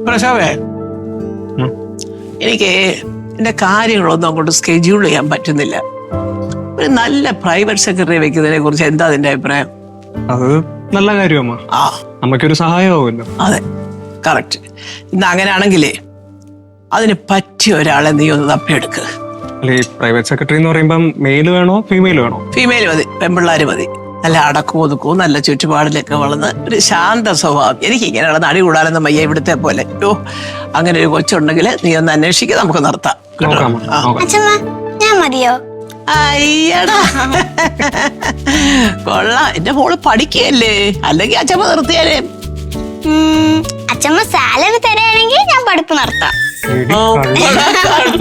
പ്രശോഭേ, എനിക്ക് എന്റെ കാര്യങ്ങളൊന്നും അങ്ങോട്ട് സ്കെഡ്യൂൾ ചെയ്യാൻ പറ്റുന്നില്ല. ഒരു നല്ല പ്രൈവറ്റ് സെക്രട്ടറി വെക്കുന്നതിനെ കുറിച്ച് എന്താ അതിന്റെ അഭിപ്രായം? അത് നല്ല കാര്യമാ. നമുക്കൊരു സഹായമാവുമല്ലോ. അതെ, കറക്റ്റ്. ഇന്ന് അങ്ങനെയാണെങ്കിലേ അതിന് പറ്റിയ ഒരാളെ നീ ഒന്ന് തപ്പിയെടുക്ക്. അല്ലെ, പ്രൈവറ്റ് സെക്രട്ടറി എന്ന് പറയുമ്പം മെയിൽ വേണോ ഫീമെയിൽ വേണോ? ഫീമെയിൽ മതി, പെൺപിള്ളാര് മതി. നല്ല അടക്കവും ഒതുക്കവും നല്ല ചുറ്റുപാടിലൊക്കെ വളർന്ന് ഒരു ശാന്ത സ്വഭാവം. എനിക്ക് ഇങ്ങനെയുള്ള നടി കൂടാനൊന്നും വയ്യ ഇവിടുത്തെ പോലെ. അങ്ങനെ ഒരു കൊച്ചുണ്ടെങ്കിൽ നീ ഒന്ന് അന്വേഷിക്കുക, നമുക്ക് നിർത്താം. ഞാൻ മതിയോ? അയ്യടാ, കൊള്ളാം. എന്റെ മോള് പഠിക്കുകയല്ലേ, അല്ലെങ്കിൽ അച്ഛമ്മ നിർത്തിയാലേ. അച്ഛമ്മ സാലറി തരാണെങ്കിൽ ഞാൻ പഠിപ്പ് നിർത്താം.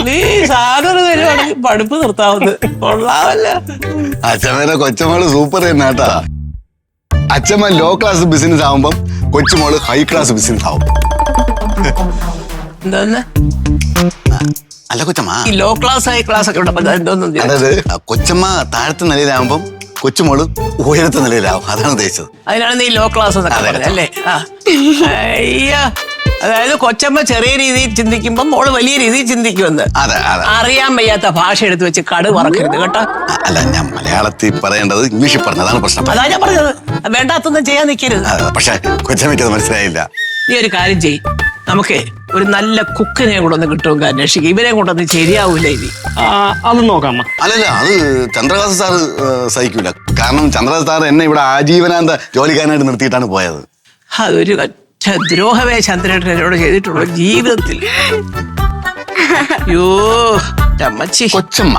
നീ സാലറി തരുവാണെങ്കിൽ പഠിപ്പ് നിർത്താവുന്നത്. കൊള്ളാമല്ല. അച്ഛമ്മേടെ കൊച്ചമോള് സൂപ്പർ തന്നെ കേട്ടാ. അച്ഛമ്മ ലോ ക്ലാസ് ബിസിനസ് ആവുമ്പം കൊച്ചുമോള് ഹൈ ക്ലാസ് ബിസിനസ് ആവും. എന്തോന്ന്? അല്ല കൊച്ചമ്മ, ഈ ലോ ക്ലാസ് ഹൈ ക്ലാസ് ഒക്കെ ഉണ്ടപ്പോ എന്തോന്നും. അതായത് കൊച്ചമ്മ താഴത്തെ നിലയിലാവുമ്പം കൊച്ചുമോള് ഉയരത്തെ നിലയിലാവും. അതാണ് ഉദ്ദേശിച്ചത്. അതിനാണ് നീ ലോ ക്ലാസ് എന്നൊക്കെ പറഞ്ഞത് അല്ലേ? അയ്യോ, അതായത് കൊച്ചമ്മ ചെറിയ രീതിയിൽ ചിന്തിക്കുമ്പോ മോള് വലിയ രീതിയിൽ ചിന്തിക്കുമെന്ന്. അറിയാൻ വയ്യാത്ത ഭാഷ എടുത്ത് വെച്ച് കടു പറക്കരുത് കേട്ടോ. അല്ല, ഞാൻ മലയാളത്തിൽ പറയേണ്ടത് ഇംഗ്ലീഷിൽ പറഞ്ഞതാണ് പ്രശ്നം. അതാ ഞാൻ പറഞ്ഞത്, വേണ്ടാത്തൊന്നും ചെയ്യാൻ നിൽക്കരുത്. പക്ഷെ കൊച്ചമ്മയ്ക്ക് അത് മനസ്സിലായില്ല. നീ ഒരു കാര്യം ചെയ്യ്, നമുക്ക് ഒരു നല്ല കുക്കിനെ കൂടെ ഒന്ന് കിട്ടുമെങ്കിൽ അന്വേഷിക്കും. ഇവരെ കൊണ്ടൊന്നും ശരിയാവൂല ഇനി. അത് നോക്കാം. അല്ലല്ല, അത് ചന്ദ്രകാസ് സാറ് സഹിക്കൂല. കാരണം ചന്ദ്രകാസ് സാർ എന്നെ ഇവിടെ ആജീവനാന്ത ജോലിക്കാരനായിട്ട് നിർത്തിയിട്ടാണ് പോയത്. അതൊരു ദ്രോഹമേ ചന്ദ്രേട്ടനോട് ചെയ്തിട്ടുള്ളൂ ജീവിതത്തിൽ. യോ അമ്മച്ചി. കൊച്ചമ്മ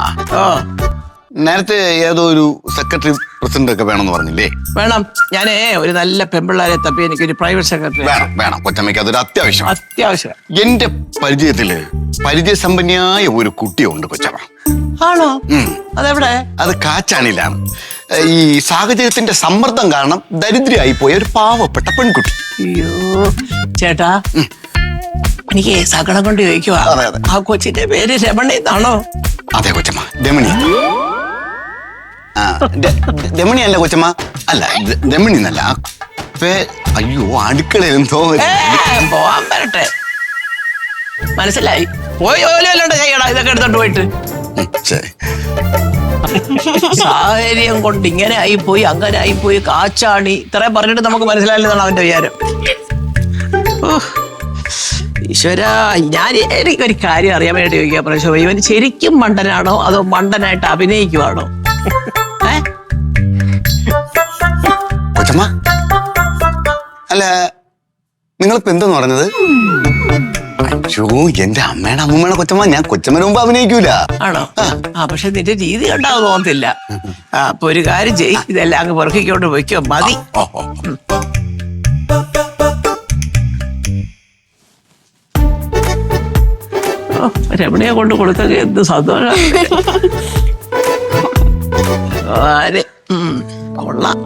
നേരത്തെ ഏതോ ഒരു സെക്രട്ടറി പ്രസിഡന്റ് ഒക്കെ വേണമെന്ന് പറഞ്ഞില്ലേ? വേണം. ഞാനേ ഒരു നല്ല പെൺപിള്ളാരെ തപ്പി എനിക്കൊരു പ്രൈവറ്റ് സെക്രട്ടറി വേണം. കൊച്ചമ്മയ്ക്ക് അതൊരു അത്യാവശ്യം. എന്റെ പരിചയത്തില് പരിചയസമ്പന്നയായ ഒരു കുട്ടിയുണ്ട് കൊച്ചമ്മ. ആണോ? അതെവിടെ? അത് കാച്ചാണിലാണ്. ഈ സാഹചര്യത്തിന്റെ സമ്മർദ്ദം കാരണം ദരിദ്രയായി പോയ ഒരു പാവപ്പെട്ട പെൺകുട്ടി. അയ്യോ ചേട്ടാ, എനിക്ക് സകടം കൊണ്ട് ചോദിക്കുവാ, ആ കൊച്ചിന്റെ പേര് രമണി എന്നാണോ? അതെ കൊച്ചമ്മ, രമണി. രമണി അല്ല കൊച്ചമ്മ, അല്ല രമണി എന്നല്ല. അയ്യോ, അടുക്കളയിൽ എന്തോ പോവാൻ വരട്ടെ. മനസ്സിലായി. പോയി ജോലിയല്ലാണ്ട് ചെയ്യണം ഇതൊക്കെ എടുത്തോണ്ട് പോയിട്ട്. ശരി. സാഹചര്യം കൊണ്ട് ഇങ്ങനെ ആയിപ്പോയി, അങ്ങനെ ആയിപ്പോയി, കാച്ചാണി ഇത്രയും പറഞ്ഞിട്ട് നമുക്ക് മനസ്സിലായില്ലെന്നാണ് അവന്റെ വിചാരം. ഈശ്വര, എനിക്കൊരു കാര്യം അറിയാൻ വേണ്ടി ചോദിക്കുക പ്രശോഭ, ഇവൻ ശരിക്കും മണ്ടനാണോ അതോ മണ്ടനായിട്ട് അഭിനയിക്കുവാണോ? കൊച്ചമ്മ, അല്ല നിങ്ങളിപ്പോ എന്തെന്ന് പറഞ്ഞത്? അയ്യോ, എന്റെ അമ്മയുടെ അമ്മൂമ്മയുടെ കൊച്ചമ്മ, ഞാൻ കൊച്ചമ്മന് മുമ്പ് അഭിനയിക്കൂല. ആണോ? പക്ഷെ നിന്റെ രീതി കണ്ടാവും തോന്നത്തില്ല. അപ്പൊ ഒരു കാര്യം ചെയ്യ്, ഇതെല്ലാം അങ്ങ് പെറുക്കിക്കൊണ്ട് പോയിക്കോ. മതി. രമണിയെ കൊണ്ട് കൊടുത്തൊക്കെ എന്ത് സന്തോഷം. കൊള്ളാം.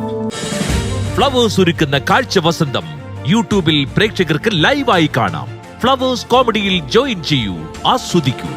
ഫ്ലവേഴ്സ് ഒരുക്കുന്ന കാഴ്ച വസന്തം യൂട്യൂബിൽ പ്രേക്ഷകർക്ക് ലൈവായി കാണാം. ഫ്ലവേഴ്സ് കോമഡിയിൽ ജോയിൻ ചെയ്യൂ, ആസ്വദിക്കൂ.